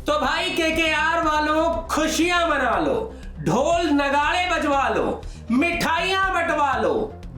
तो भाई केकेआर वालों खुशियां मना लो, ढोल नगाड़े बजवा लो, मिठाइयां बंटवा लो,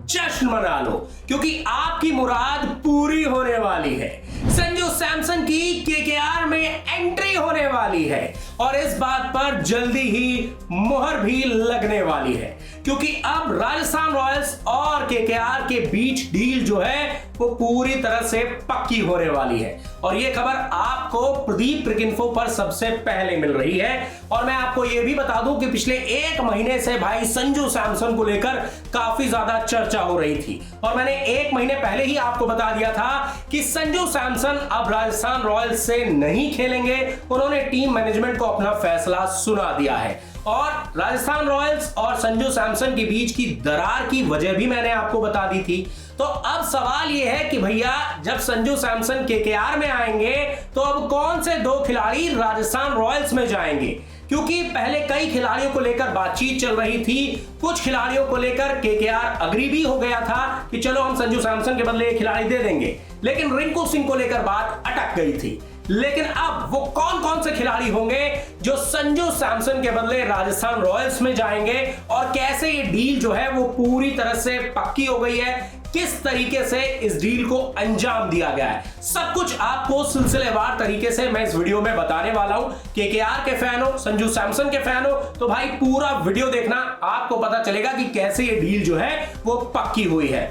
जश्न मना लो, क्योंकि आपकी मुराद पूरी होने वाली है। संजू सैमसन की केकेआर में एंट्री होने वाली है और इस बात पर जल्दी ही मुहर भी लगने वाली है, क्योंकि अब राजस्थान रॉयल्स और केकेआर के बीच डील जो है वो पूरी तरह से पक्की होने वाली है। और ये खबर आपको प्रदीप क्रिकइन्फो पर सबसे पहले मिल रही है। और मैं आपको ये भी बता दूं कि पिछले एक महीने से भाई संजू सैमसन को लेकर काफी ज्यादा चर्चा हो रही थी और मैंने एक महीने पहले ही आपको बता दिया था कि संजू सैमसन अब राजस्थान रॉयल्स से नहीं खेलेंगे। उन्होंने टीम मैनेजमेंट को अपना फैसला सुना दिया है और राजस्थान रॉयल्स और संजू सैमसन के बीच की दरार की वजह भी मैंने आपको बता दी थी। तो अब सवाल यह है कि भैया जब संजू सैमसन केकेआर में आएंगे तो अब कौन से दो खिलाड़ी राजस्थान रॉयल्स में जाएंगे, क्योंकि पहले कई खिलाड़ियों को लेकर बातचीत चल रही थी। कुछ खिलाड़ियों को लेकर केकेआर अग्री भी हो गया था कि चलो हम संजू सैमसन के बदले एक खिलाड़ी दे देंगे, लेकिन रिंकू सिंह को लेकर बात अटक गई थी। लेकिन अब वो कौन कौन से खिलाड़ी होंगे जो संजू सैमसन के बदले राजस्थान रॉयल्स में जाएंगे और कैसे ये डील जो है वो पूरी तरह से पक्की हो गई है, किस तरीके से इस डील को अंजाम दिया गया है, सब कुछ आपको सिलसिलेवार तरीके से मैं इस वीडियो में बताने वाला हूं। केकेआर के फैन हो, संजू सैमसन के फैन हो तो भाई पूरा वीडियो देखना, आपको पता चलेगा कि कैसे ये डील जो है वो पक्की हुई है।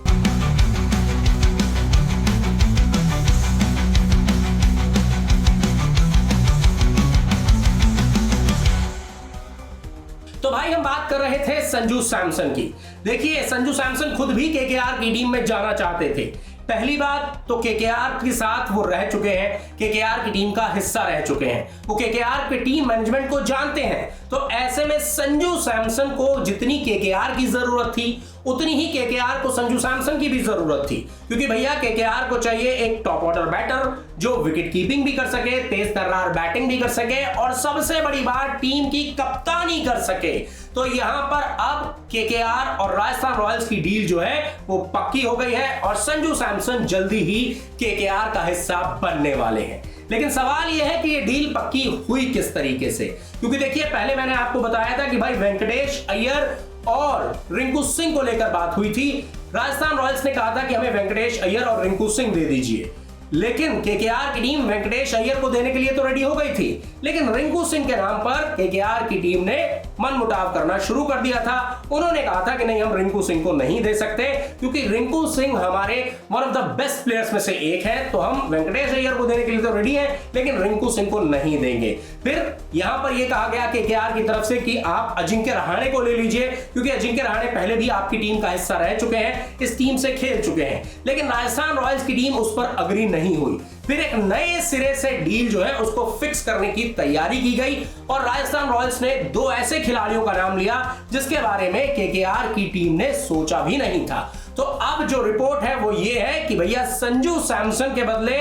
तो भाई हम बात कर रहे थे संजू सैमसन की। देखिए संजू सैमसन खुद भी केकेआर की टीम में जाना चाहते थे। पहली बात तो केकेआर के साथ वो रह चुके हैं, केकेआर की टीम का हिस्सा रह चुके हैं, वो केकेआर के टीम मैनेजमेंट को जानते हैं। तो ऐसे में संजू सैमसन को जितनी केकेआर की जरूरत थी उतनी ही केकेआर को संजू सैमसन की भी जरूरत थी, क्योंकि भैया केकेआर को चाहिए एक टॉप ऑर्डर बैटर जो विकेट कीपिंग भी कर सके, तेज तर्रार बैटिंग भी कर सके और सबसे बड़ी बात टीम की कप्तानी कर सके। तो यहां पर अब केकेआर और राजस्थान रॉयल्स की डील जो है वो पक्की हो गई है और संजू सैमसन जल्दी ही केकेआर का हिस्सा बनने वाले हैं। लेकिन सवाल यह है कि ये डील पक्की हुई किस तरीके से, क्योंकि देखिए पहले मैंने आपको बताया था कि भाई वेंकटेश अय्यर और रिंकू सिंह को लेकर बात हुई थी। राजस्थान रॉयल्स ने कहा था कि हमें वेंकटेश अय्यर और रिंकू सिंह दे दीजिए, लेकिन केकेआर की टीम वेंकटेश अय्यर को देने के लिए तो रेडी हो गई थी, लेकिन रिंकू सिंह के नाम पर केकेआर की टीम ने मनमुटाव करना शुरू कर दिया था। उन्होंने कहा था कि नहीं हम रिंकू सिंह को नहीं दे सकते, क्योंकि रिंकू सिंह हमारे one of the best players में से एक है, तो हम वेंकटेश अय्यर को देने के लिए तो रेडी हैं लेकिन रिंकू सिंह को नहीं देंगे। फिर यहां पर यह कहा गया केकेआर की तरफ से कि आप अजिंक्य रहाणे को ले लीजिए, क्योंकि अजिंक्य रहाणे पहले भी आपकी टीम का हिस्सा रह चुके हैं, इस टीम से खेल चुके हैं, लेकिन राजस्थान रॉयल्स की टीम उस पर अग्री नहीं हुई। फिर एक नए सिरे से डील जो है उसको फिक्स करने की तैयारी की गई और राजस्थान रॉयल्स ने दो ऐसे खिलाड़ियों का नाम लिया जिसके बारे में केकेआर की टीम ने सोचा भी नहीं था। तो अब जो रिपोर्ट है वो ये है कि भैया संजू सैमसन के बदले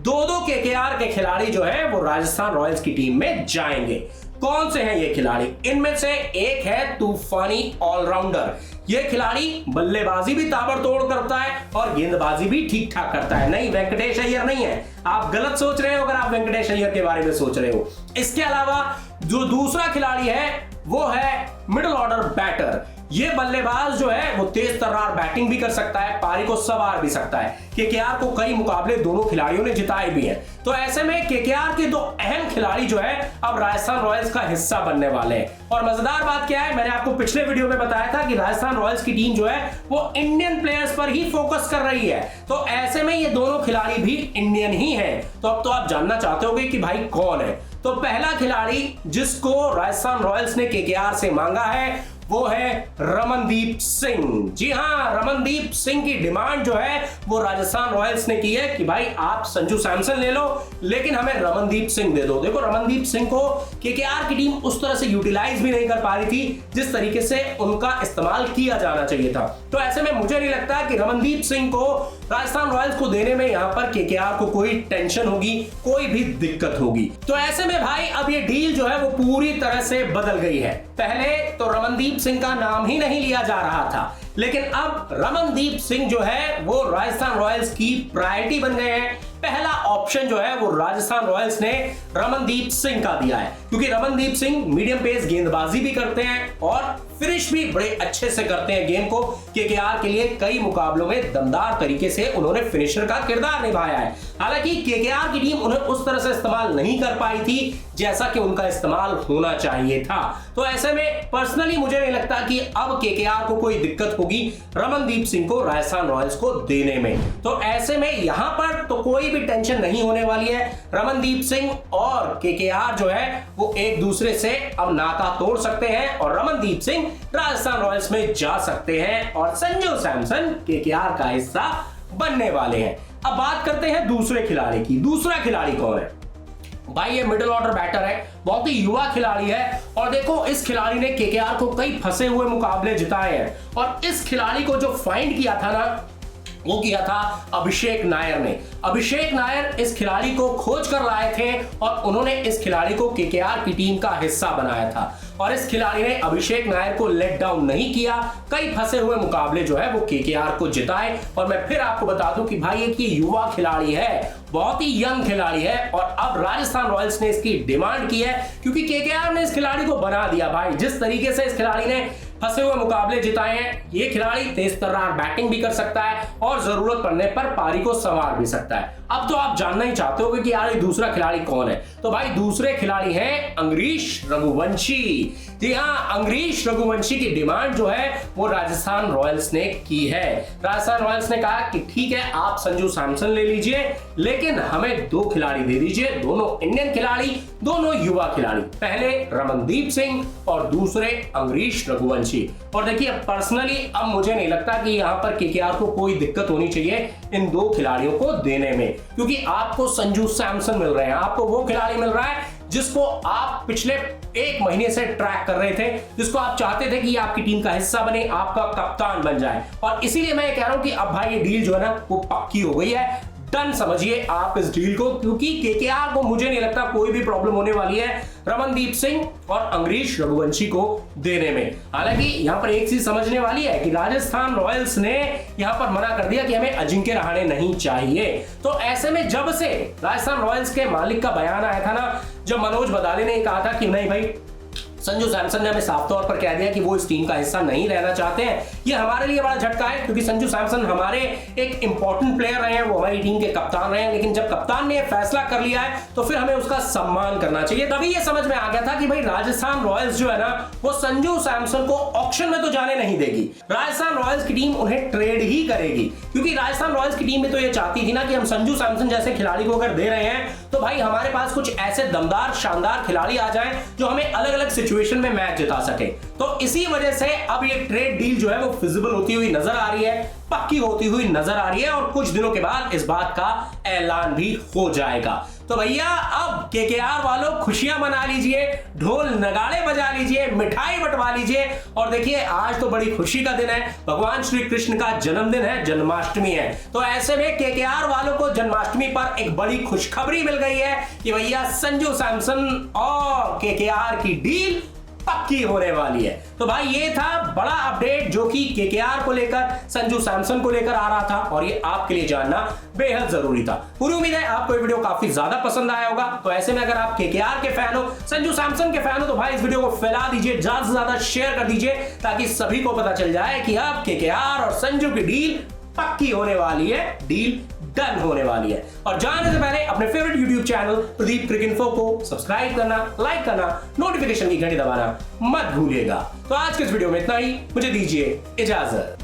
दो केकेआर के खिलाड़ी जो है वो राजस्थान रॉयल्स की टीम में जाएंगे। कौन से हैं ये खिलाड़ी? इनमें से एक है तूफानी ऑलराउंडर। ये खिलाड़ी बल्लेबाजी भी ताबड़तोड़ करता है और गेंदबाजी भी ठीक ठाक करता है। नहीं, वेंकटेश अय्यर नहीं है, आप गलत सोच रहे हो अगर आप वेंकटेश अय्यर के बारे में सोच रहे हो। इसके अलावा जो दूसरा खिलाड़ी है वो है मिडिल ऑर्डर बैटर। ये बल्लेबाज जो है वो तेज तर्रार बैटिंग भी कर सकता है, पारी को संवार भी सकता है। केकेआर को कई मुकाबले दोनों खिलाड़ियों ने जिताए भी हैं। तो ऐसे में केकेआर के दो अहम खिलाड़ी जो है अब राजस्थान रॉयल्स का हिस्सा बनने वाले हैं। और मजेदार बात क्या है, मैंने आपको पिछले वीडियो में बताया था कि राजस्थान रॉयल्स की टीम जो है वो इंडियन प्लेयर्स पर ही फोकस कर रही है। तो ऐसे में ये दोनों खिलाड़ी भी इंडियन ही हैं। तो अब तो आप जानना चाहते होंगे कि भाई कौन है। तो पहला खिलाड़ी जिसको राजस्थान रॉयल्स ने केकेआर से मांगा है वो है रमनदीप सिंह। जी हां, रमनदीप सिंह की डिमांड जो है वो राजस्थान रॉयल्स ने की है कि भाई आप संजू सैमसन ले लो लेकिन हमें रमनदीप सिंह दे दो। देखो रमनदीप सिंह को केकेआर की टीम उस तरह से यूटिलाइज भी नहीं कर पा रही थी जिस तरीके से उनका इस्तेमाल किया जाना चाहिए था। तो ऐसे में मुझे नहीं लगता कि रमनदीप सिंह को राजस्थान रॉयल्स को देने में यहां पर केकेआर को कोई टेंशन होगी, कोई भी दिक्कत होगी। तो ऐसे में भाई अब ये डील जो है वो पूरी तरह से बदल गई है। पहले तो रमनदीप सिंह का नाम ही नहीं लिया जा रहा था, लेकिन अब रमनदीप सिंह जो है वो राजस्थान रॉयल्स की प्रायोरिटी बन गए हैं। पहला ऑप्शन जो है वो राजस्थान रॉयल्स ने रमनदीप सिंह का दिया है, क्योंकि रमनदीप सिंह मीडियम पेस गेंदबाजी भी करते हैं और फिनिश भी बड़े अच्छे से करते हैं गेम को। केकेआर के लिए कई मुकाबलों में दमदार तरीके से उन्होंने फिनिशर का किरदार निभाया है। हालांकि केकेआर की टीम उन्हें उस तरह से इस्तेमाल नहीं कर पाई थी जैसा कि उनका इस्तेमाल होना चाहिए था। तो ऐसे में पर्सनली मुझे नहीं लगता कि अब केकेआर को कोई दिक्कत होगी रमनदीप सिंह को राजस्थान रॉयल्स को देने में। तो ऐसे में यहां पर तो कोई भी टेंशन नहीं होने वाली है। रमनदीप सिंह और केकेआर जो है वो एक दूसरे से अब नाता तोड़ सकते हैं और रमनदीप सिंह राजस्थान रॉयल्स में जा सकते हैं और संजू सैमसन केकेआर का हिस्सा बनने वाले हैं। अब बात करते हैं दूसरे खिलाड़ी की। दूसरा खिलाड़ी कौन है भाई? ये मिडिल ऑर्डर बैटर है, बहुत ही युवा खिलाड़ी है और देखो इस खिलाड़ी ने केकेआर को कई फंसे हुए मुकाबले जिताए हैं और इस खिलाड़ी को जो फाइंड किया था ना वो किया था अभिषेक नायर ने। अभिषेक नायर इस खिलाड़ी को खोज कर लाए थे और उन्होंने इस खिलाड़ी को केकेआर की टीम का हिस्सा बनाया था और इस खिलाड़ी ने अभिषेक नायर को लेट डाउन नहीं किया। कई फंसे हुए मुकाबले जो है वो केकेआर को जिताए। और मैं फिर आपको बता दूं कि भाई एक ये युवा खिलाड़ी है, बहुत ही यंग खिलाड़ी है और अब राजस्थान रॉयल्स ने इसकी डिमांड की है क्योंकि केकेआर ने इस खिलाड़ी को बना दिया। भाई जिस तरीके से इस खिलाड़ी ने फंसे हुए मुकाबले जिताए हैं, ये खिलाड़ी तेज तर्रार बैटिंग भी कर सकता है और जरूरत पड़ने पर पारी को संवार भी सकता है। अब तो आप जानना ही चाहते होगे कि यार ये दूसरा खिलाड़ी कौन है। तो भाई दूसरे खिलाड़ी हैं अंगरीश रघुवंशी। जी हाँ, अंगरीश रघुवंशी की डिमांड जो है वो राजस्थान रॉयल्स ने की है। राजस्थान रॉयल्स ने कहा कि ठीक है आप संजू सैमसन ले लीजिए लेकिन हमें दो खिलाड़ी दे दीजिए, दोनों इंडियन खिलाड़ी, दोनों युवा खिलाड़ी, पहले रमनदीप सिंह और दूसरे अंगरीश रघुवंशी। और देखिए पर्सनली अब मुझे नहीं लगता कि यहाँ पर केकेआर को कोई दिक्कत होनी चाहिए इन दो खिलाड़ियों को देने में, क्योंकि आपको संजू सैमसन मिल रहे हैं, आपको वो खिलाड़ी मिल रहा है जिसको आप पिछले एक महीने से ट्रैक कर रहे थे, जिसको आप चाहते थे कि ये आपकी टीम का हिस्सा बने, आपका कप्तान बन जाए। और इसीलिए मैं कह रहा हूं कि अब भाई ये डील जो है ना वो पक्की हो गई है। डन समझिए आप इस डील को, क्योंकि केकेआर को मुझे नहीं लगता कोई भी प्रॉब्लम होने वाली है रमनदीप सिंह और अंगरीश रघुवंशी को देने में। हालांकि यहां पर एक चीज समझने वाली है कि राजस्थान रॉयल्स ने यहां पर मना कर दिया कि हमें अजिंक्य रहाणे नहीं चाहिए। तो ऐसे में जब से राजस्थान रॉयल्स के मालिक का बयान आया था ना, जब मनोज बदाले ने कहा था कि नहीं भाई संजू सैमसन ने हमें साफ तौर पर कह दिया कि वो इस टीम का हिस्सा नहीं रहना चाहते हैं, ये हमारे लिए बड़ा झटका है क्योंकि संजू सैमसन हमारे एक इंपॉर्टेंट प्लेयर रहे हैं, वो हमारी टीम के कप्तान रहे हैं। लेकिन जब कप्तान ने फैसला कर लिया है तो फिर हमें उसका सम्मान करना चाहिए। तभी ये समझ में आ गया था कि भाई राजस्थान रॉयल्स जो है ना वो संजू सैमसन को ऑक्शन में तो जाने नहीं देगी, राजस्थान रॉयल्स की टीम उन्हें ट्रेड ही करेगी। क्योंकि राजस्थान रॉयल्स की टीम में तो ये चाहती थी ना कि हम संजू सैमसन जैसे खिलाड़ी को अगर दे रहे हैं तो भाई हमारे पास कुछ ऐसे दमदार शानदार खिलाड़ी आ जाएं जो हमें अलग अलग सिचुएशन में मैच जिता सके। तो इसी वजह से अब ये ट्रेड डील जो है वो फिजिबल होती हुई नजर आ रही है, पक्की होती हुई नजर आ रही है और कुछ दिनों के बाद इस बात का ऐलान भी हो जाएगा। तो भैया अब केकेआर वालों खुशियां मना लीजिए, ढोल नगाड़े बजा लीजिए, मिठाई बंटवा लीजिए। और देखिए आज तो बड़ी खुशी का दिन है, भगवान श्री कृष्ण का जन्मदिन है, जन्माष्टमी है। तो ऐसे में केकेआर वालों को जन्माष्टमी पर एक बड़ी खुशखबरी मिल गई है कि भैया संजू सैमसन और केकेआर की डील पक्की होने वाली है। तो भाई ये था बड़ा अपडेट जो कि केकेआर को लेकर, संजू सैमसन को लेकर आ रहा था और ये आपके लिए जानना बेहद जरूरी था। पूरी उम्मीद है आपको ये वीडियो काफी ज्यादा पसंद आया होगा। तो ऐसे में अगर आप केकेआर के फैन हो, संजू सैमसन के फैन हो, तो भाई इस वीडियो को फैला दीजिए, ज्यादा से ज्यादा शेयर कर दीजिए ताकि सभी को पता चल जाए कि अब केकेआर और संजू की डील पक्की होने वाली है, डील डन होने वाली है। और जानने से पहले अपने फेवरेट यूट्यूब चैनल प्रदीप क्रिक इन्फो को सब्सक्राइब करना, लाइक करना, नोटिफिकेशन की घंटी दबाना मत भूलिएगा। तो आज के इस वीडियो में इतना ही, मुझे दीजिए इजाजत।